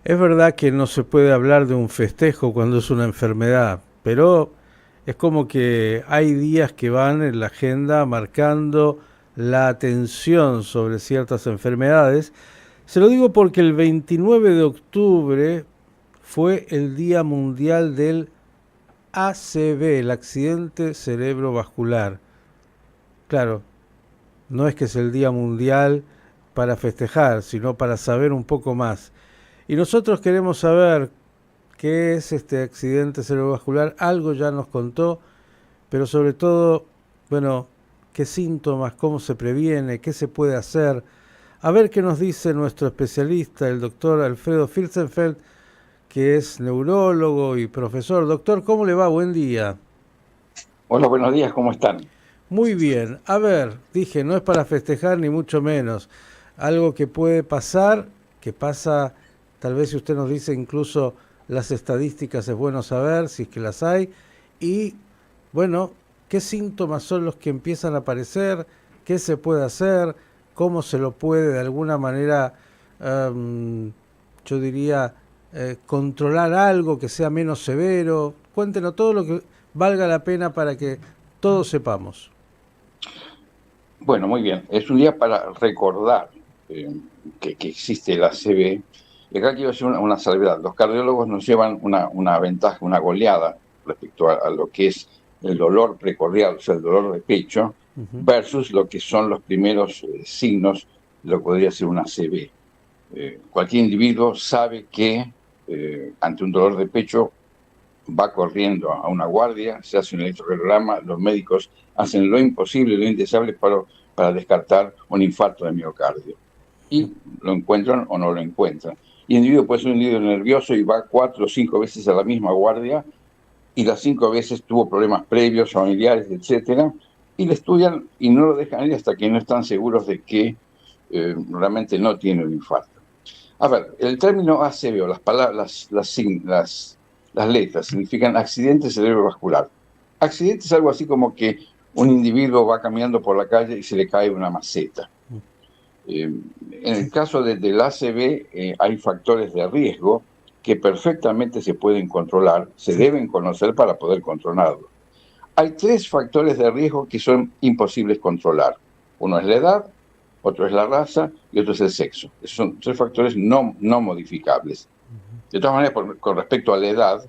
Es verdad que no se puede hablar de un festejo cuando es una enfermedad, pero es como que hay días que van en la agenda marcando la atención sobre ciertas enfermedades. Se lo digo porque el 29 de octubre fue el Día Mundial del ACV, el accidente cerebrovascular. Claro, no es que es el Día Mundial para festejar, sino para saber un poco más. Y nosotros queremos saber qué es este accidente cerebrovascular. Algo ya nos contó, pero sobre todo, bueno, qué síntomas, cómo se previene, qué se puede hacer. A ver qué nos dice nuestro especialista, el doctor Alfredo Filzenfeld, que es neurólogo y profesor. Doctor, ¿cómo le va? Buen día. Hola, buenos días, ¿cómo están? Muy bien. A ver, dije, no es para festejar ni mucho menos. Algo que puede pasar, que pasa, tal vez si usted nos dice incluso las estadísticas es bueno saber, si es que las hay. Y bueno, ¿qué síntomas son los que empiezan a aparecer? ¿Qué se puede hacer? ¿Cómo se lo puede de alguna manera, um, yo diría, controlar algo que sea menos severo? Cuéntenos todo lo que valga la pena para que todos sepamos. Bueno, muy bien. Es un día para recordar eh, que existe el ACV. Y acá quiero hacer una salvedad. Los cardiólogos nos llevan una ventaja, una goleada respecto a lo que es el dolor precordial, o sea, el dolor de pecho, Ujú. versus lo que son los primeros signos de lo que podría ser un ACV. Cualquier individuo sabe que ante un dolor de pecho va corriendo a una guardia, se hace un electrocardiograma, los médicos hacen lo imposible, lo indeseable para descartar un infarto de miocardio. Y lo encuentran o no lo encuentran. Y el individuo puede ser un individuo nervioso y va 4 o 5 veces a la misma guardia y las 5 veces tuvo problemas previos, familiares, etcétera, y le estudian y no lo dejan ir hasta que no están seguros de que realmente no tiene un infarto. A ver, el término ACV o las palabras, las letras significan accidente cerebrovascular. Accidente es algo así como que un individuo va caminando por la calle y se le cae una maceta. En el caso del ACV hay factores de riesgo que perfectamente se pueden controlar, se deben conocer para poder controlarlo. Hay 3 factores de riesgo que son imposibles controlar. Uno es la edad, otro es la raza y otro es el sexo. Esos son 3 factores no modificables. De todas maneras, con respecto a la edad,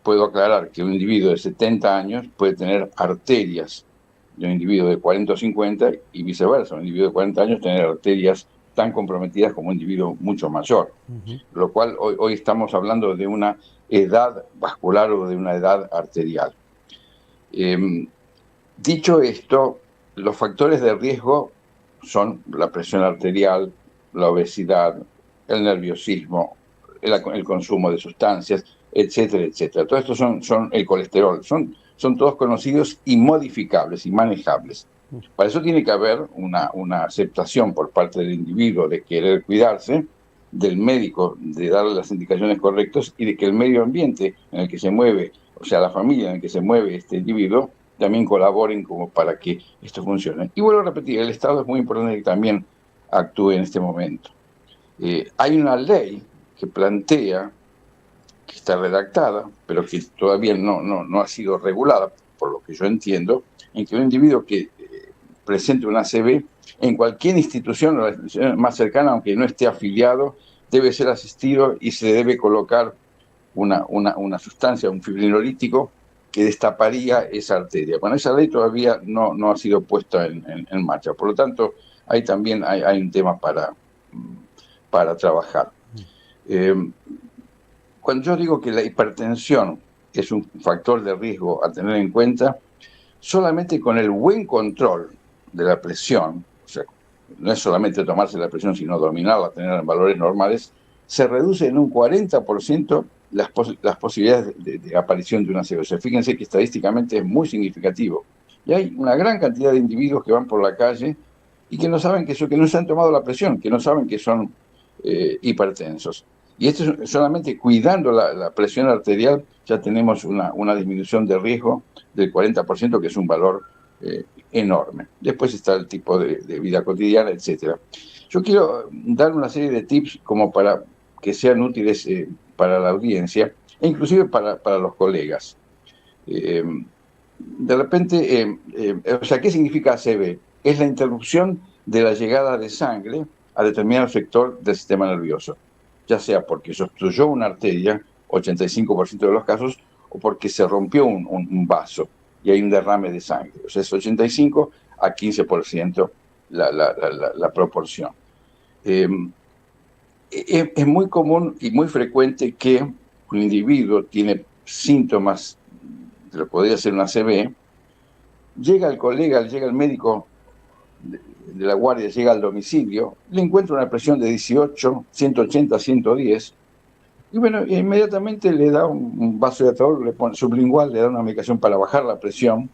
puedo aclarar que un individuo de 70 años puede tener arterias de un individuo de 40 o 50 y viceversa. Un individuo de 40 años tener arterias tan comprometidas como un individuo mucho mayor. Ujú. Lo cual hoy estamos hablando de una edad vascular o de una edad arterial. Eh, Dicho esto, los factores de riesgo son la presión arterial, la obesidad, el nerviosismo, el consumo de sustancias, etcétera, etcétera. Todo esto son el colesterol, son todos conocidos y modificables y manejables. Para eso tiene que haber una aceptación por parte del individuo de querer cuidarse, del médico de darle las indicaciones correctas y de que el medio ambiente en el que se mueve, o sea, la familia en el que se mueve este individuo, también colaboren como para que esto funcione. Y vuelvo a repetir, el Estado es muy importante que también actúe en este momento. Hay una ley que plantea, que está redactada, pero que todavía no ha sido regulada, por lo que yo entiendo, en que un individuo que presente un ACV en cualquier institución o la institución más cercana, aunque no esté afiliado, debe ser asistido y se debe colocar una sustancia, un fibrinolítico, que destaparía esa arteria. Bueno, esa ley todavía no ha sido puesta en marcha. Por lo tanto, ahí también hay un tema para trabajar. Eh, Cuando yo digo que la hipertensión es un factor de riesgo a tener en cuenta, solamente con el buen control de la presión, o sea, no es solamente tomarse la presión, sino dominarla, tenerla en valores normales, se reduce en un 40% las posibilidades de aparición de una cirrosis. Fíjense que estadísticamente es muy significativo. Y hay una gran cantidad de individuos que van por la calle y que no saben que no se han tomado la presión, que no saben que son hipertensos. Y esto es solamente cuidando la presión arterial, ya tenemos una disminución de riesgo del 40%, que es un valor enorme. Después está el tipo de vida cotidiana, etcétera. Yo quiero dar una serie de tips como para que sean útiles para la audiencia e inclusive para los colegas. De repente, o sea, ¿qué significa ACV? Es la interrupción de la llegada de sangre a determinado sector del sistema nervioso, ya sea porque se obstruyó una arteria, 85% de los casos, o porque se rompió un vaso y hay un derrame de sangre. O sea, es 85 a 15% la proporción. Es muy común y muy frecuente que un individuo tiene síntomas de lo que podría ser una ACV, llega el colega, llega el médico de la guardia, llega al domicilio, le encuentra una presión de 18, 180, 110, y bueno, inmediatamente le da un vasodilatador, le pone sublingual, le da una medicación para bajar la presión,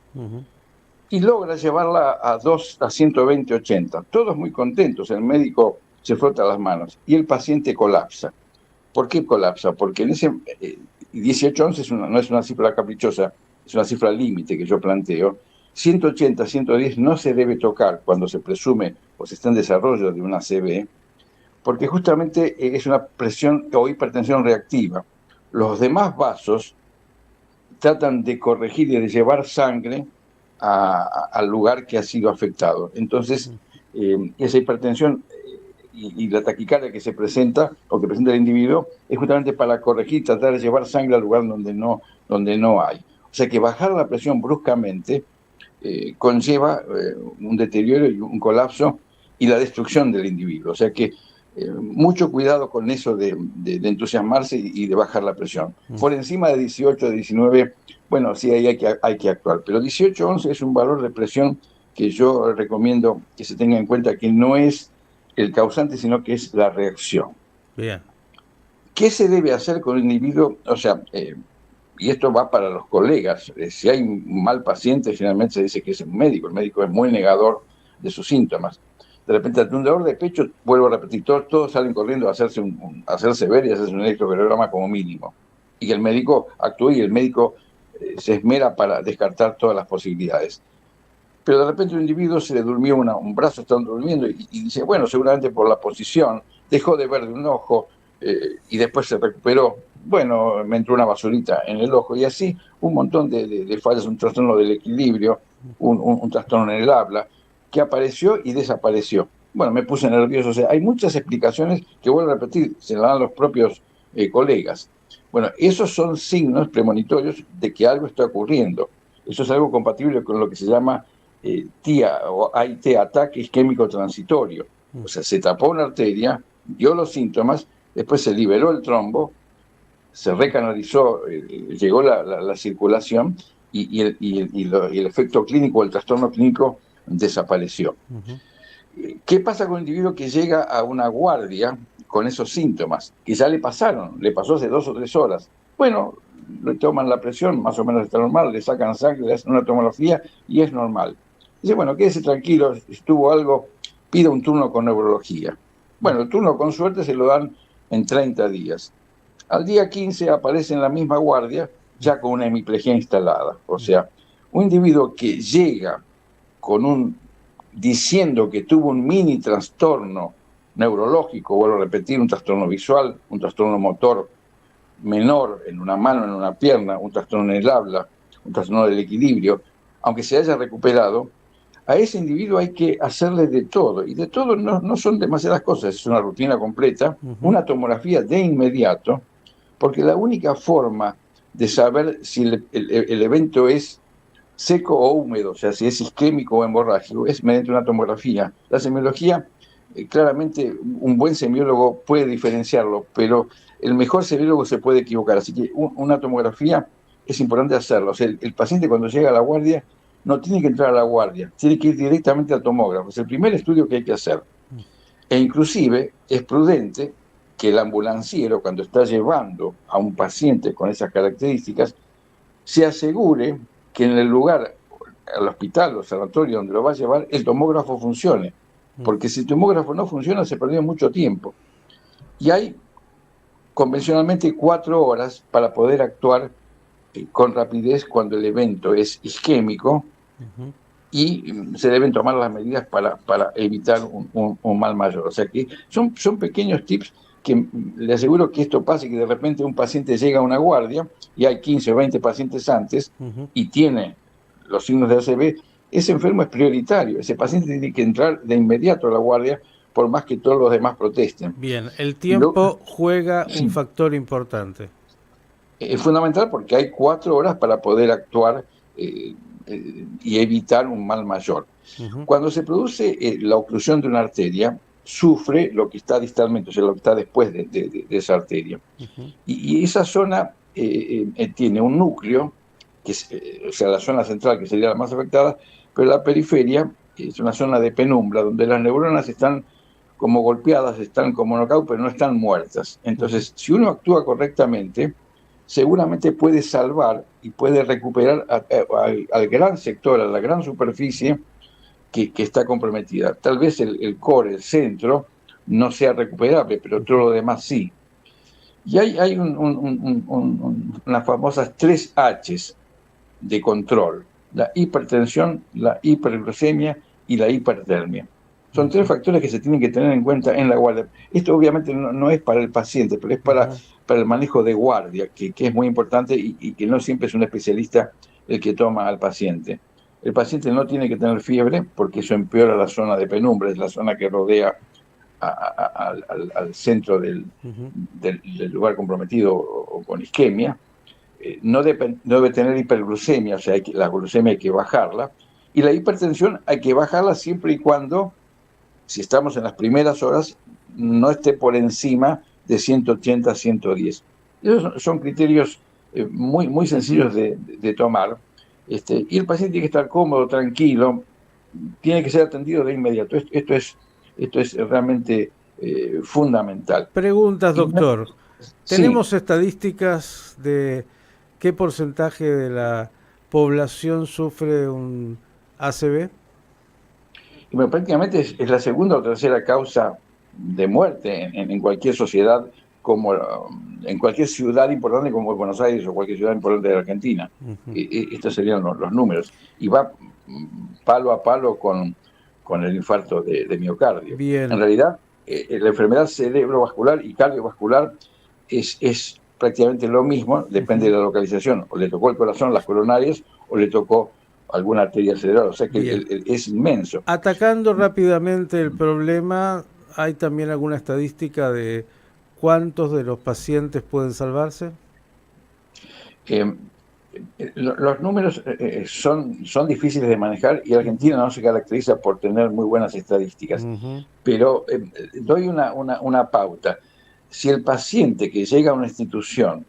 y logra llevarla a 120, 80. Todos muy contentos, el médico se frota las manos, y el paciente colapsa. ¿Por qué colapsa? Porque en ese 18-11 no es una cifra caprichosa, es una cifra límite que yo planteo. 180, 110 no se debe tocar cuando se presume o se está en desarrollo de una ACV, porque justamente es una presión o hipertensión reactiva. Los demás vasos tratan de corregir y de llevar sangre al lugar que ha sido afectado. Entonces, esa hipertensión y la taquicardia que se presenta o que presenta el individuo es justamente para corregir, tratar de llevar sangre al lugar donde no hay. O sea que bajar la presión bruscamente conlleva un deterioro y un colapso y la destrucción del individuo. O sea que mucho cuidado con eso de entusiasmarse y de bajar la presión. Por encima de 18, 19, bueno, sí, ahí hay que actuar. Pero 18, 11 es un valor de presión que yo recomiendo que se tenga en cuenta, que no es el causante, sino que es la reacción. Bien. ¿Qué se debe hacer con el individuo? O sea, y esto va para los colegas, si hay un mal paciente, generalmente se dice que es un médico, el médico es muy negador de sus síntomas. De repente, ante un dolor de pecho, vuelvo a repetir, todos salen corriendo a hacerse ver y a hacerse un electrocardiograma como mínimo. Y el médico actúa y el médico se esmera para descartar todas las posibilidades. Pero de repente un individuo se le durmió un brazo, están durmiendo, y dice, bueno, seguramente por la posición, dejó de ver de un ojo y después se recuperó. Bueno, me entró una basurita en el ojo, y así un montón de fallas, un trastorno del equilibrio, un trastorno en el habla, que apareció y desapareció. Bueno, me puse nervioso. O sea, hay muchas explicaciones que, vuelvo a repetir, se las dan los propios colegas. Bueno, esos son signos premonitorios de que algo está ocurriendo. Eso es algo compatible con lo que se llama TIA o AIT, ataque isquémico transitorio. O sea, se tapó una arteria, dio los síntomas, después se liberó el trombo, se recanalizó, llegó la circulación y el efecto clínico, el trastorno clínico desapareció. ¿Qué pasa con un individuo que llega a una guardia con esos síntomas? Que ya le pasó hace 2 o 3 horas. Bueno, le toman la presión, más o menos está normal, le sacan sangre, le hacen una tomografía y es normal. Dice, bueno, quédese tranquilo, estuvo algo, pida un turno con neurología. Bueno, el turno con suerte se lo dan en 30 días. Al día 15 aparece en la misma guardia ya con una hemiplegia instalada. O sea, un individuo que llega diciendo que tuvo un mini trastorno neurológico, vuelvo a repetir, un trastorno visual, un trastorno motor menor en una mano, en una pierna, un trastorno en el habla, un trastorno del equilibrio, aunque se haya recuperado, a ese individuo hay que hacerle de todo, y de todo no son demasiadas cosas, es una rutina completa, una tomografía de inmediato, porque la única forma de saber si el evento es seco o húmedo, o sea, si es isquémico o hemorrágico, es mediante una tomografía. La semiología, claramente un buen semiólogo puede diferenciarlo, pero el mejor semiólogo se puede equivocar, así que una tomografía es importante hacerlo. O sea, el paciente cuando llega a la guardia no tiene que entrar a la guardia, tiene que ir directamente al tomógrafo, es el primer estudio que hay que hacer. E inclusive es prudente que el ambulanciero, cuando está llevando a un paciente con esas características, se asegure que en el lugar, al hospital o sanatorio donde lo va a llevar, el tomógrafo funcione. Porque si el tomógrafo no funciona, se perdió mucho tiempo. Y hay convencionalmente 4 horas para poder actuar con rapidez cuando el evento es isquémico y se deben tomar las medidas para evitar un mal mayor. O sea que son pequeños tips que le aseguro que esto pasa y que de repente un paciente llega a una guardia y hay 15 o 20 pacientes antes y tiene los signos de ACV, ese enfermo es prioritario, ese paciente tiene que entrar de inmediato a la guardia por más que todos los demás protesten. Bien, el Y tiempo juega un sí, factor importante. es fundamental porque hay 4 horas para poder actuar y evitar un mal mayor. Cuando se produce la oclusión de una arteria, sufre lo que está distalmente, o sea, lo que está después de esa arteria. Y esa zona tiene un núcleo, que es, o sea, la zona central, que sería la más afectada, pero la periferia es una zona de penumbra, donde las neuronas están como golpeadas, están como knockout, pero no están muertas. Entonces, si uno actúa correctamente, seguramente puede salvar y puede recuperar al gran sector, a la gran superficie que está comprometida. Tal vez el core, el centro, no sea recuperable, pero todo lo demás sí. Y hay unas famosas 3 Hs de control: la hipertensión, la hiperglucemia y la hipertermia. Son 3 factores que se tienen que tener en cuenta en la guardia. Esto obviamente no es para el paciente, pero es para el manejo de guardia, que es muy importante y que no siempre es un especialista el que toma al paciente. El paciente no tiene que tener fiebre porque eso empeora la zona de penumbra, es la zona que rodea al centro del lugar comprometido o con isquemia. No debe tener hiperglucemia, o sea, la glucemia hay que bajarla. Y la hipertensión hay que bajarla siempre y cuando, si estamos en las primeras horas, no esté por encima de 180, 110. Esos son criterios muy sencillos de tomar. Y el paciente tiene que estar cómodo, tranquilo, tiene que ser atendido de inmediato. Esto es realmente fundamental. Preguntas, doctor. Sí. ¿Tenemos estadísticas de qué porcentaje de la población sufre un ACV? Y bueno, prácticamente es la segunda o tercera causa de muerte en cualquier sociedad, como en cualquier ciudad importante como Buenos Aires o cualquier ciudad importante de la Argentina. Estos serían los números. Y va palo a palo con el infarto de miocardio. Bien. En realidad, la enfermedad cerebrovascular y cardiovascular es prácticamente lo mismo, depende de la localización. O le tocó el corazón, las coronarias, o le tocó alguna arteria cerebral, o sea que es inmenso. Atacando rápidamente el problema, ¿hay también alguna estadística de cuántos de los pacientes pueden salvarse? Los números son difíciles de manejar y Argentina no se caracteriza por tener muy buenas estadísticas, pero doy una pauta. Si el paciente que llega a una institución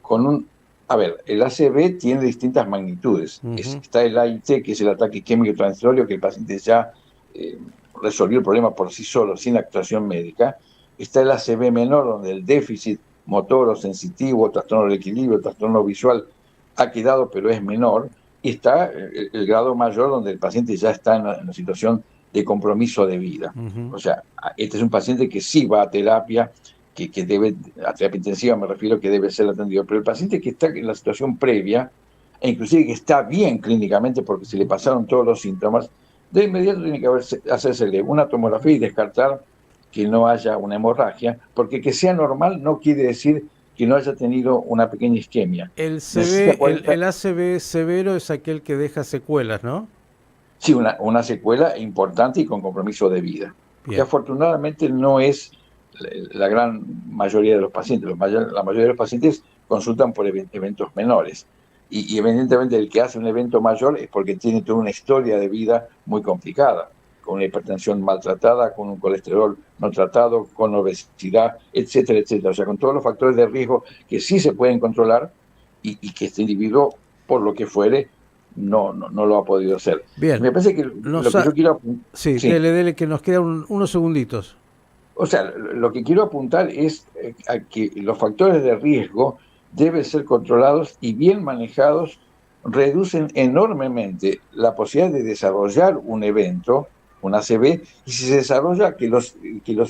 con un... A ver, el ACV tiene distintas magnitudes. Está el AIT, que es el ataque isquémico transitorio, que el paciente ya resolvió el problema por sí solo, sin actuación médica. Está el ACV menor, donde el déficit motor o sensitivo, trastorno del equilibrio, trastorno visual ha quedado, pero es menor. Y está el grado mayor, donde el paciente ya está en una situación de compromiso de vida. O sea, este es un paciente que sí va a terapia, que debe, a terapia intensiva me refiero, que debe ser atendido, pero el paciente que está en la situación previa, e inclusive que está bien clínicamente porque se le pasaron todos los síntomas, de inmediato tiene que hacérsele una tomografía y descartar que no haya una hemorragia, porque que sea normal no quiere decir que no haya tenido una pequeña isquemia. El ACV severo es aquel que deja secuelas, ¿no? Sí, una secuela importante y con compromiso de vida. Que afortunadamente no es la gran mayoría de los pacientes. La mayoría de los pacientes consultan por eventos menores. Y evidentemente el que hace un evento mayor es porque tiene toda una historia de vida muy complicada, con una hipertensión maltratada, con un colesterol no tratado, con obesidad, etcétera, etcétera. O sea, con todos los factores de riesgo que sí se pueden controlar y que este individuo, por lo que fuere, no lo ha podido hacer. Bien. Me parece que lo que yo quiero... Sí, dele, que nos quedan unos segunditos. O sea, lo que quiero apuntar es a que los factores de riesgo deben ser controlados y bien manejados, reducen enormemente la posibilidad de desarrollar un evento, un ACV, y si se desarrolla, que los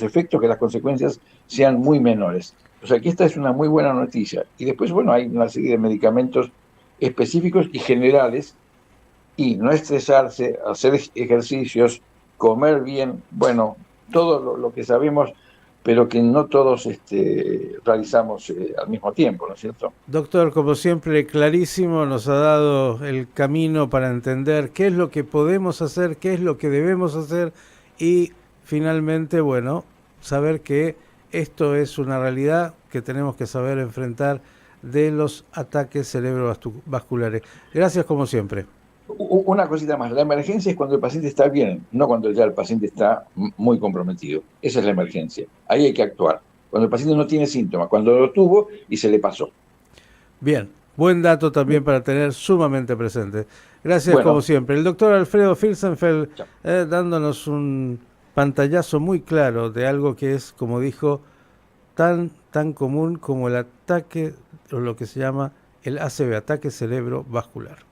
efectos, que las consecuencias sean muy menores. O sea, que esta es una muy buena noticia. Y después, bueno, hay una serie de medicamentos específicos y generales, y no estresarse, hacer ejercicios, comer bien, bueno, todo lo que sabemos pero que no todos realizamos al mismo tiempo, ¿no es cierto? Doctor, como siempre, clarísimo, nos ha dado el camino para entender qué es lo que podemos hacer, qué es lo que debemos hacer y finalmente, bueno, saber que esto es una realidad que tenemos que saber enfrentar de los ataques cerebrovasculares. Gracias como siempre. Una cosita más, la emergencia es cuando el paciente está bien, no cuando ya el paciente está muy comprometido. Esa es la emergencia. Ahí hay que actuar. Cuando el paciente no tiene síntomas, cuando lo tuvo y se le pasó. Bien, buen dato también para tener sumamente presente. Gracias como Bueno, siempre. El doctor Alfredo Fürstenfeld chao. dándonos un pantallazo muy claro de algo que es, como dijo, tan común como el ataque, o lo que se llama el ACV, ataque cerebrovascular.